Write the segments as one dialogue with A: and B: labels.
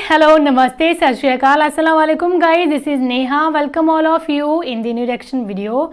A: hello, namaste, sat shri akal, assalamu alaikum guys, this is Neha, welcome all of you in the new reaction video.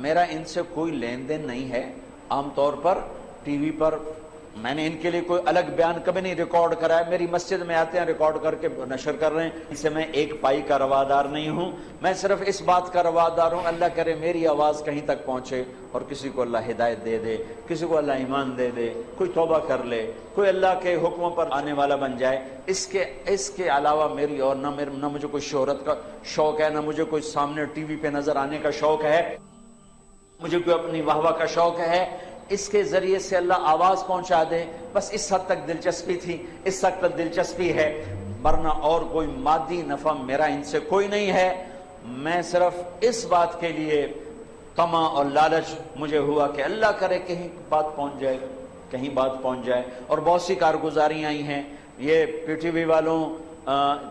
B: میرا ان سے کوئی لین دین نہیں ہے. عام طور پر ٹی وی پر میں نے ان کے لیے کوئی الگ بیان کبھی نہیں ریکارڈ کرا ہے. میری مسجد میں آتے ہیں ریکارڈ کر کے نشر کر رہے ہیں. ان سے میں ایک پائی کا روادار نہیں ہوں. میں صرف اس بات کا روادار ہوں اللہ کرے میری آواز کہیں تک پہنچے اور کسی کو اللہ ہدایت دے دے, کسی کو اللہ ایمان دے دے, کوئی توبہ کر لے, کوئی اللہ کے حکموں پر آنے والا بن جائے. اس کے علاوہ میری اور نہ مجھے کوئی شہرت کا شوق ہے, نہ مجھے کوئی سامنے ٹی وی پہ نظر آنے کا شوق ہے, مجھے کوئی اپنی واہ واہ کا شوق ہے. اس کے ذریعے سے اللہ آواز پہنچا دے, بس اس حد تک دلچسپی تھی, اس حد تک دلچسپی ہے, ورنہ اور کوئی مادی نفع میرا ان سے کوئی نہیں ہے. میں صرف اس بات کے لیے طمع اور لالچ مجھے ہوا کہ اللہ کرے کہیں بات پہنچ جائے. اور بہت سی کارگزاریاں آئی ہیں. یہ پی ٹی وی والوں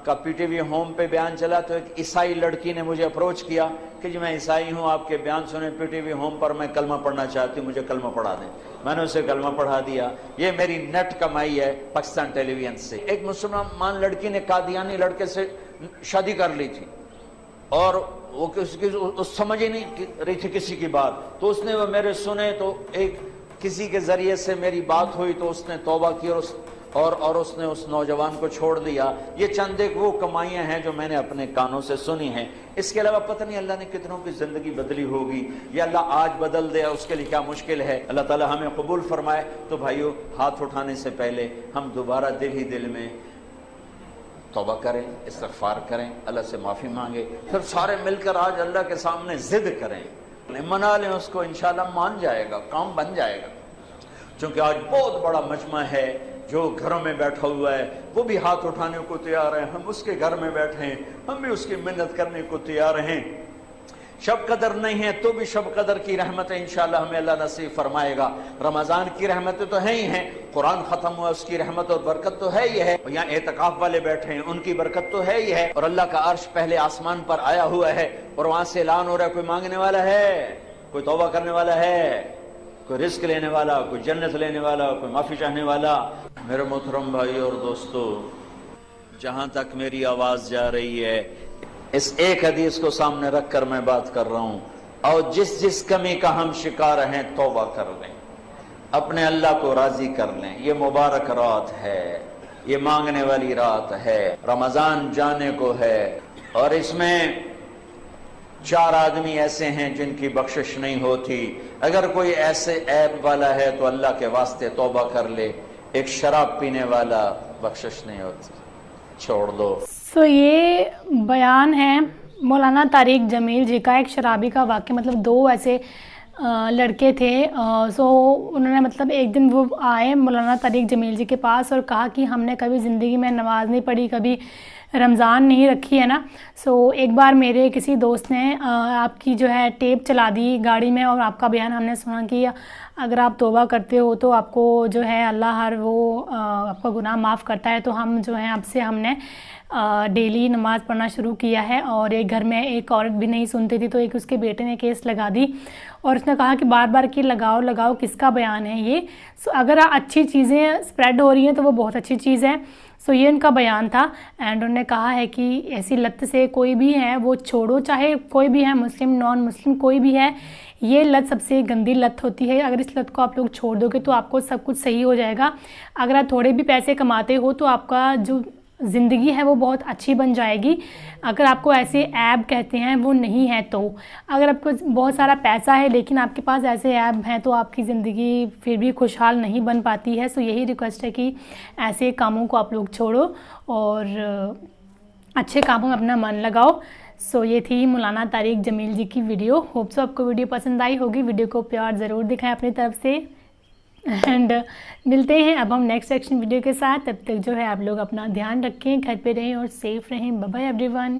B: کا پی ٹی وی ہوم پہ بیان چلا تو ایک عیسائی لڑکی نے مجھے اپروچ کیا کہ جی میں عیسائی ہوں, آپ کے بیان سنے پی ٹی وی ہوم پر, میں کلمہ پڑھنا چاہتی ہوں, مجھے کلمہ پڑھا دیں. میں نے اسے کلمہ پڑھا دیا. یہ میری نیٹ کمائی ہے پاکستان ٹیلی ویژن سے. ایک مسلمان لڑکی نے قادیانی لڑکے سے شادی کر لی تھی اور وہ سمجھ ہی نہیں رہی تھی کسی کی بات, تو اس نے وہ میرے سنے تو ایک کسی کے ذریعے سے میری بات ہوئی تو اس نے توبہ کی اور اس نے اس نوجوان کو چھوڑ دیا. یہ چند ایک وہ کمائیاں ہیں جو میں نے اپنے کانوں سے سنی ہیں. اس کے علاوہ پتہ نہیں اللہ نے کتنوں کی زندگی بدلی ہوگی, یا اللہ آج بدل دے اس کے لیے کیا مشکل ہے. اللہ تعالی ہمیں قبول فرمائے. تو بھائیو, ہاتھ اٹھانے سے پہلے ہم دوبارہ دل میں توبہ کریں, استغفار کریں, اللہ سے معافی مانگے, پھر سارے مل کر آج اللہ کے سامنے ضد کریں, منا لیں اس کو, انشاءاللہ مان جائے گا, کام بن جائے گا. چونکہ آج بہت بڑا مجمع ہے جو گھروں میں بیٹھا ہوا ہے, وہ بھی ہاتھ اٹھانے کو تیار ہیں, ہم اس کے گھر میں بیٹھے ہیں, ہم بھی اس کی منت کرنے کو تیار ہیں. شب قدر نہیں ہے تو بھی شب قدر کی رحمتیں انشاءاللہ ہمیں اللہ نصیب فرمائے گا. رمضان کی رحمتیں تو ہیں ہی ہیں, قرآن ختم ہوا اس کی رحمت اور برکت تو ہے ہی ہے, اور یہاں اعتکاف والے بیٹھے ہیں ان کی برکت تو ہے ہی ہے, اور اللہ کا عرش پہلے آسمان پر آیا ہوا ہے اور وہاں سے اعلان ہو رہا ہے کوئی مانگنے والا ہے, کوئی توبہ کرنے والا ہے, کوئی رزق لینے والا, کوئی جنت لینے والا, کوئی معافی چاہنے والا. میرے محترم بھائی اور دوستو, جہاں تک میری آواز جا رہی ہے اس ایک حدیث کو سامنے رکھ کر میں بات کر رہا ہوں, اور جس کمی کا ہم شکار ہیں توبہ کر لیں, اپنے اللہ کو راضی کر لیں. یہ مبارک رات ہے, یہ مانگنے والی رات ہے, رمضان جانے کو ہے, اور اس میں 4 آدمی ایسے ہیں جن کی بخشش نہیں ہوتی. اگر کوئی ایسے عیب والا ہے تو اللہ کے واسطے توبہ کر لے. ایک شراب پینے والا بخشش نہیں ہوتی, چھوڑ دو.
A: یہ بیان ہے مولانا طارق جمیل جی کا, ایک شرابی کا واقعہ. مطلب 2 ایسے لڑکے تھے. انہوں نے مطلب ایک دن وہ آئے مولانا طارق جمیل جی کے پاس اور کہا کہ ہم نے کبھی زندگی میں نماز نہیں پڑھی, کبھی رمضان نہیں رکھی ہے نا. ایک بار میرے کسی دوست نے آپ کی جو ہے ٹیپ چلا دی گاڑی میں, اور آپ کا بیان ہم نے سنا کہ اگر آپ توبہ کرتے ہو تو آپ کو جو ہے اللہ ہر وہ آپ کا گناہ معاف کرتا ہے. تو ہم جو ہے اب سے ہم نے ڈیلی نماز پڑھنا شروع کیا ہے. اور ایک گھر میں ایک عورت بھی نہیں سنتی تھی, تو ایک اس کے بیٹے نے کیس لگا دی اور اس نے کہا کہ بار بار کہ لگاؤ کس کا بیان ہے یہ. اگر اچھی چیزیں اسپریڈ ہو رہی ہیں تو وہ بہت اچھی چیز ہے. یہ ان کا بیان تھا. اینڈ انہوں نے کہا ہے کہ ایسی لت سے کوئی بھی ہے وہ چھوڑو, چاہے کوئی بھی ہے, مسلم نان مسلم کوئی بھی ہے. یہ لت سب سے گندی لت ہوتی ہے. اگر اس لت کو آپ لوگ چھوڑ دو گے تو آپ کو سب کچھ صحیح ہو جائے گا. اگر آپ تھوڑے بھی پیسے کماتے ہو تو آپ کا جو زندگی ہے وہ بہت اچھی بن جائے گی. اگر آپ کو ایسے عیب کہتے ہیں وہ نہیں ہے, تو اگر آپ کو بہت سارا پیسہ ہے لیکن آپ کے پاس ایسے عیب ہیں تو آپ کی زندگی پھر بھی خوشحال نہیں بن پاتی ہے. یہی ریکویسٹ ہے کہ ایسے کاموں کو آپ لوگ چھوڑو اور اچھے کاموں میں اپنا من لگاؤ. یہ تھی مولانا طارق جمیل جی کی ویڈیو. ہوپ سو آپ کو ویڈیو پسند آئی ہوگی. ویڈیو کو پیار ضرور دکھائیں اپنی طرف سے. اینڈ ملتے ہیں اب ہم نیکسٹ ایکشن ویڈیو کے ساتھ. تب تک جو ہے آپ لوگ اپنا دھیان رکھیں, گھر پہ رہیں اور سیف رہیں. Bye bye every one.